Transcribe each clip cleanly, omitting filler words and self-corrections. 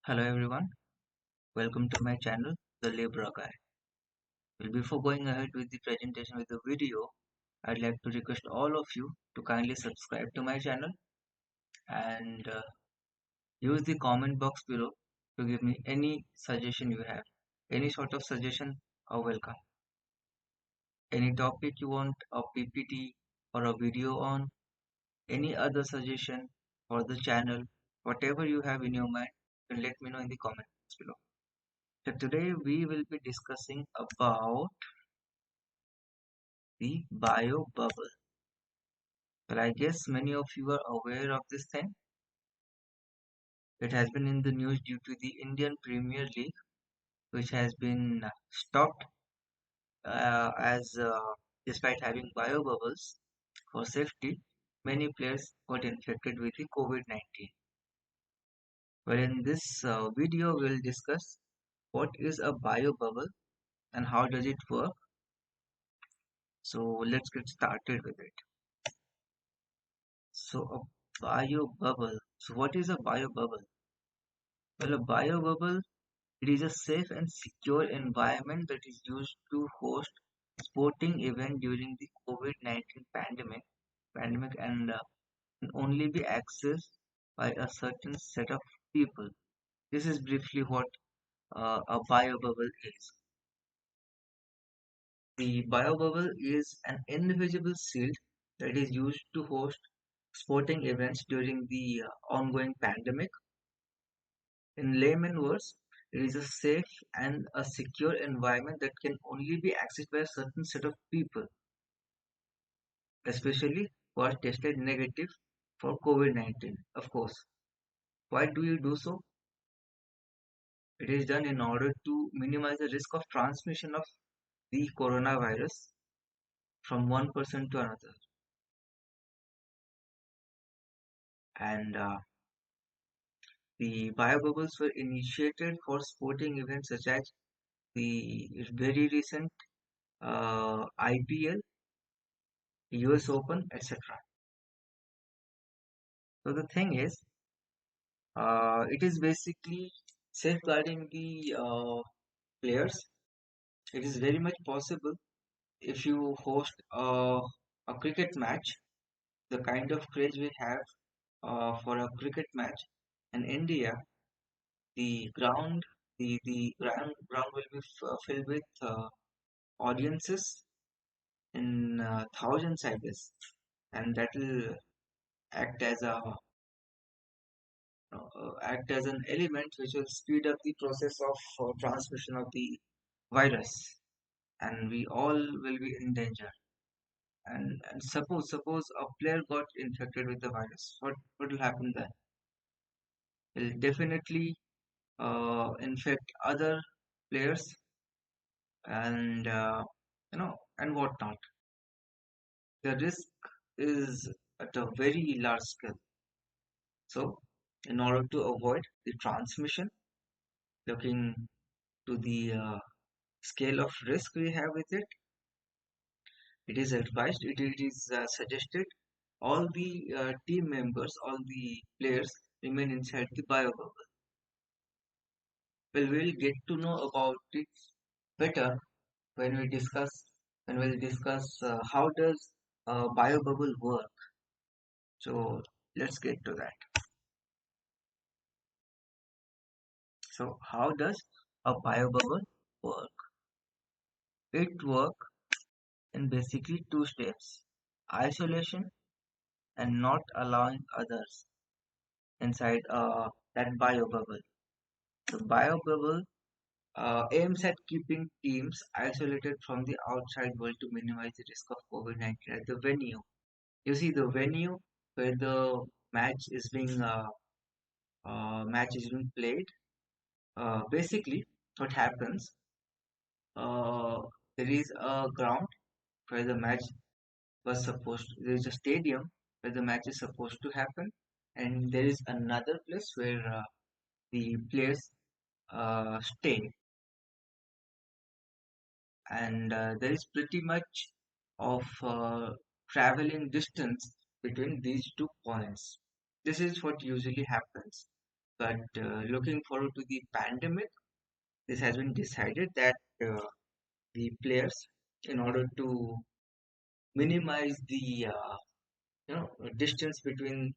Hello everyone, welcome to my channel, the Libra Guy. Well, before going ahead with the presentation with the video, I'd like to request all of you to kindly subscribe to my channel and use the comment box below to give me any suggestion you have. Any sort of suggestion are welcome. Any topic you want a PPT or a video on, any other suggestion for the channel, whatever you have in your mind, then let me know in the comment box below. So today we will be discussing about the bio bubble. Well, I guess many of you are aware of this thing. It has been in the news due to the Indian Premier League, which has been stopped as despite having bio bubbles for safety, many players got infected with the COVID-19. Well, in this video, we'll discuss what is a bio bubble and how does it work. So let's get started with it. So a bio bubble. So what is a bio bubble? Well, a bio bubble, it is a safe and secure environment that is used to host sporting event during the COVID-19 pandemic and can only be accessed by a certain set of people. This is briefly what a bio bubble is. The bio bubble is an invisible shield that is used to host sporting events during the ongoing pandemic. In layman words, it is a safe and a secure environment that can only be accessed by a certain set of people, especially who are tested negative for COVID-19. Of course, why do you do so? It is done in order to minimize the risk of transmission of the coronavirus from one person to another. And the biobubbles were initiated for sporting events such as the very recent IPL, US Open, etc. So the thing is, it is basically safeguarding the players. It is very much possible if you host a cricket match, the kind of craze we have for a cricket match in India, the ground, the ground will be filled with audiences in thousands, I guess, and that will act as a act as an element which will speed up the process of transmission of the virus, and we all will be in danger. And suppose a player got infected with the virus, what will happen then? He'll definitely infect other players and and whatnot. The risk is at a very large scale. So, in order to avoid the transmission, looking to the scale of risk we have with it, it is advised, it is suggested all the team members, all the players remain inside the bio bubble. Well, we'll get to know about it better when we'll discuss how does bio bubble work. So let's get to that. So how does a bio bubble work? It works in basically two steps: isolation and not allowing others inside that bio bubble. The bio bubble aims at keeping teams isolated from the outside world to minimize the risk of COVID-19 at the venue. You see, the venue where the match is being played. Basically, what happens? Uh, there is a ground where the match there is a stadium where the match is supposed to happen, and there is another place where the players stay, and there is pretty much of traveling distance between these two points. This is what usually happens. But looking forward to the pandemic, this has been decided that the players, in order to minimize the distance between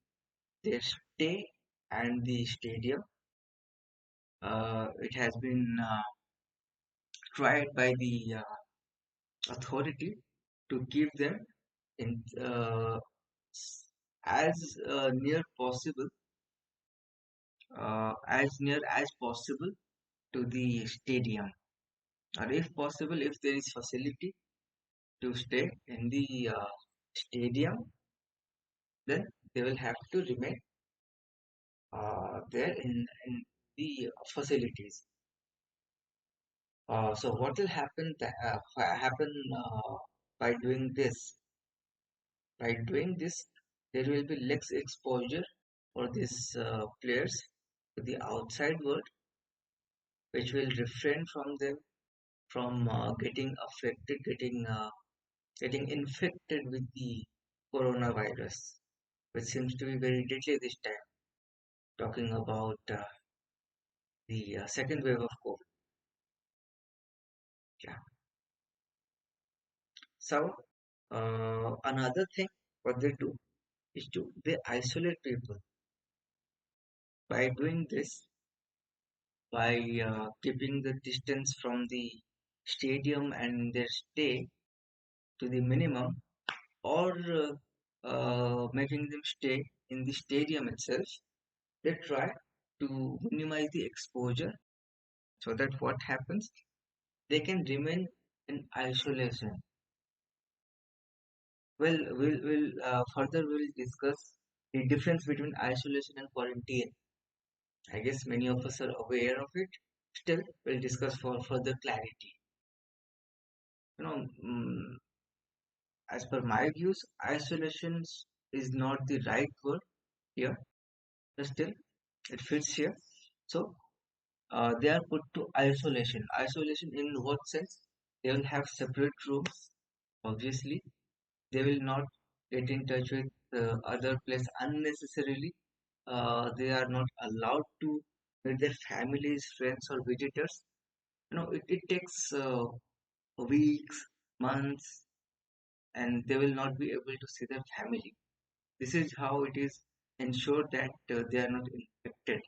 their stay and the stadium, it has been tried by the authority to keep them in as near as possible to the stadium, or if possible, if there is facility to stay in the stadium, then they will have to remain there in the facilities. So what will happen by doing this? By doing this, there will be less exposure for these players to the outside world, which will refrain from them from getting affected, getting infected with the coronavirus, which seems to be very deadly this time. Talking about the second wave of COVID. Yeah. So another thing what they do is to they isolate people. By doing this, by keeping the distance from the stadium and their stay to the minimum, or making them stay in the stadium itself, they try to minimize the exposure, so that what happens, they can remain in isolation. Well, we'll further we'll discuss the difference between isolation and quarantine. I guess many of us are aware of it. Still, we'll discuss for further clarity. You know, as per my views, isolation is not the right word here, but still it fits here. So they are put to isolation. Isolation in what sense? They will have separate rooms. Obviously, they will not get in touch with other place unnecessarily. They are not allowed to meet their families, friends, or visitors. It takes weeks, months, and they will not be able to see their family. This is how it is ensured that they are not infected.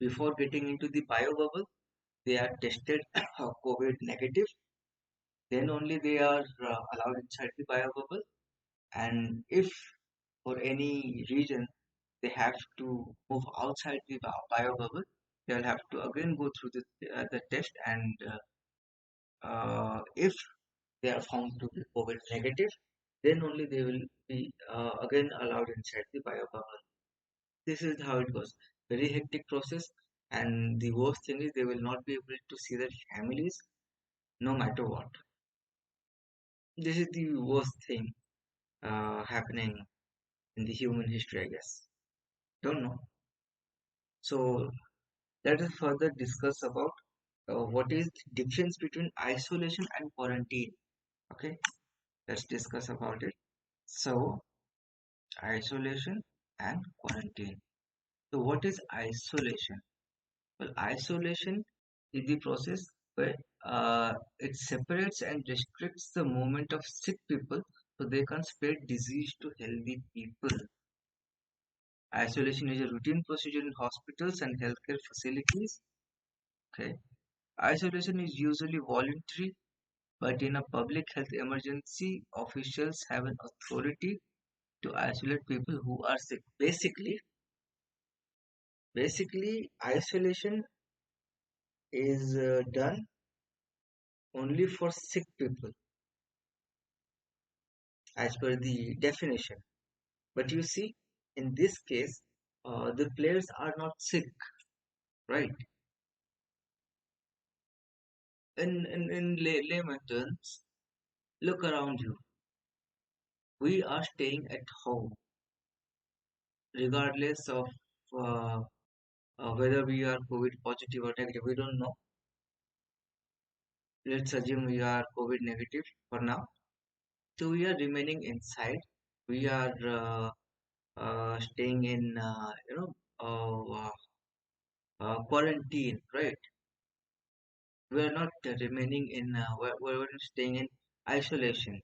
Before getting into the bio bubble, they are tested COVID negative. Then only they are allowed inside the bio bubble. And if for any reason they have to move outside the bio bubble, they'll have to again go through the test. And if they are found to be COVID negative, then only they will be again allowed inside the bio bubble. This is how it goes. Very hectic process, and the worst thing is they will not be able to see their families no matter what. This is the worst thing happening in the human history, I guess. Don't know. So let us further discuss about what is the difference between isolation and quarantine. Okay, let's discuss about it. So isolation and quarantine. So what is isolation? Well, isolation is the process where it separates and restricts the movement of sick people so they can spread disease to healthy people. Isolation is a routine procedure in hospitals and healthcare facilities. Okay. Isolation is usually voluntary, but in a public health emergency, officials have an authority to isolate people who are sick. Basically, isolation is done only for sick people as per the definition. But you see, in this case, the players are not sick, right? In layman terms, look around you. We are staying at home, regardless of uh, whether we are COVID positive or negative. We don't know. Let's assume we are COVID negative for now. So we are remaining inside. We are staying in, quarantine, right? We are not remaining in, we're staying in isolation.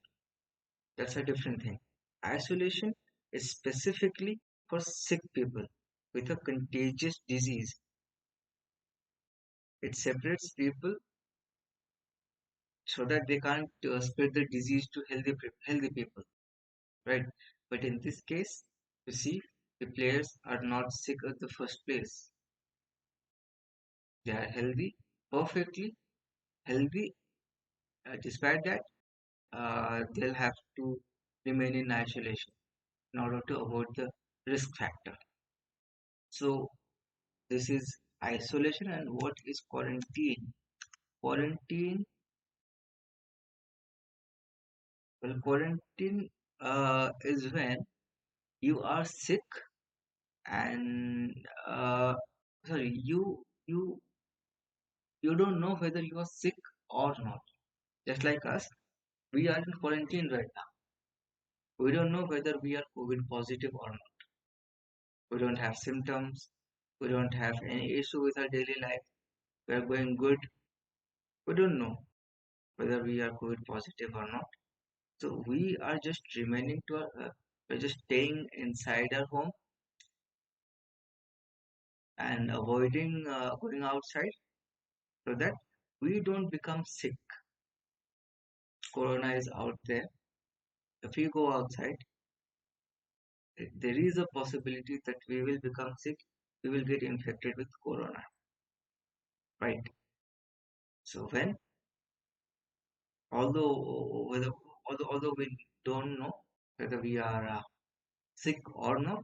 That's a different thing. Isolation is specifically for sick people with a contagious disease. It separates people so that they can't spread the disease to healthy people, right? But in this case, you see, the players are not sick at the first place. They are healthy, perfectly healthy. Despite that, they'll have to remain in isolation in order to avoid the risk factor. So this is isolation, and what is quarantine? Quarantine, well, quarantine is when you are sick and sorry, you don't know whether you are sick or not. Just like us, we are in quarantine right now. We don't know whether we are COVID positive or not. We don't have symptoms. We don't have any issue with our daily life. We are going good. We don't know whether we are COVID positive or not. So we are just remaining to our, we're just staying inside our home and avoiding going outside so that we don't become sick. Corona is out there. If we go outside, there is a possibility that we will become sick. We will get infected with corona, right? So when, although we don't know whether we are sick or not,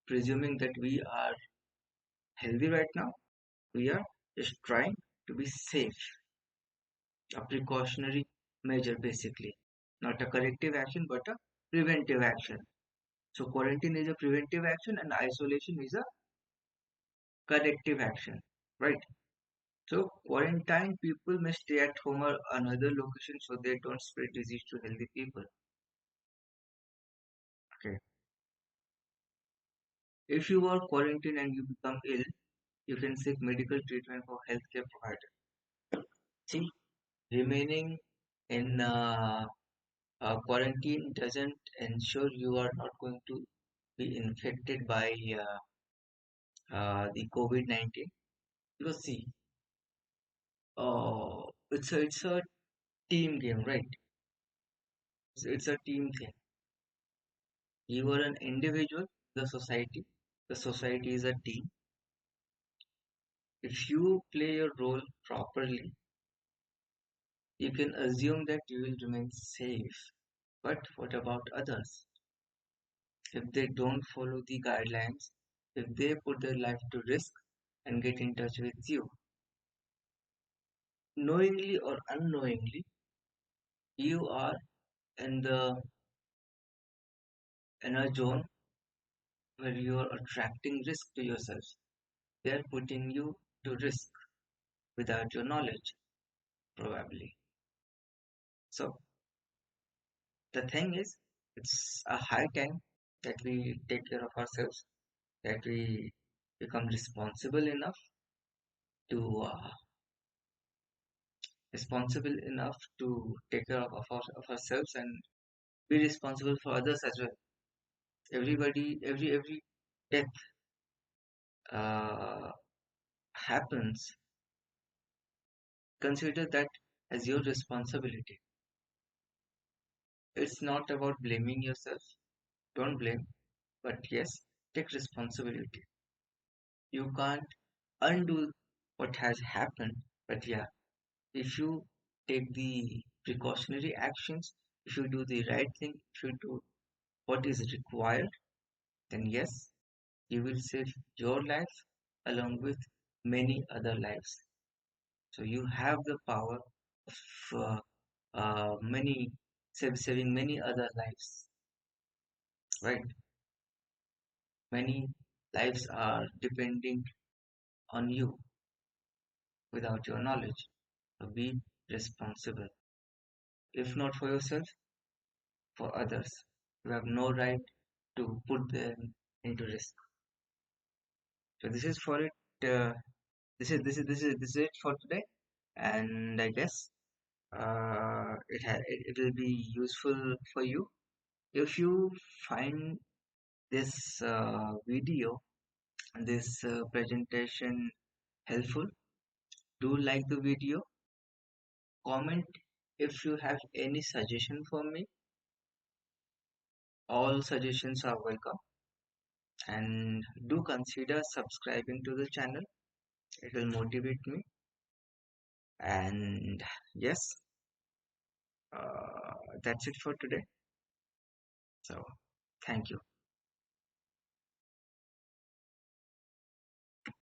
presuming that we are healthy right now, we are just trying to be safe, a precautionary measure basically, not a corrective action but a preventive action. So quarantine is a preventive action and isolation is a corrective action, right? So quarantine people may stay at home or another location so they don't spread disease to healthy people. Okay. If you are quarantined and you become ill, you can seek medical treatment for healthcare provider. See, remaining in quarantine doesn't ensure you are not going to be infected by the COVID-19. Because see, it's a team game, right? It's a team thing. You are an individual, the society. The society is a team. If you play your role properly, you can assume that you will remain safe. But what about others? If they don't follow the guidelines, if they put their life to risk and get in touch with you, knowingly or unknowingly, you are in the in a zone where you are attracting risk to yourself. They are putting you to risk without your knowledge, probably. So the thing is, it's a high time that we take care of ourselves, that we become to responsible enough to take care of ourselves and be responsible for others as well. Every death uh, happens, consider that as your responsibility. It's not about blaming yourself. Don't blame, but yes, take responsibility. You can't undo what has happened, but yeah, if you take the precautionary actions, if you do the right thing, if you do what is required, then yes, you will save your life along with many other lives. So you have the power of many saving many other lives, right? Many lives are depending on you without your knowledge. So be responsible. If not for yourself, for others. You have no right to put them into risk. So this is for it. This is it for today, and I guess it will be useful for you if you find this video, this presentation helpful. Do like the video, comment if you have any suggestion for me. All suggestions are welcome, and do consider subscribing to the channel. It will motivate me. And yes, that's it for today. So thank you.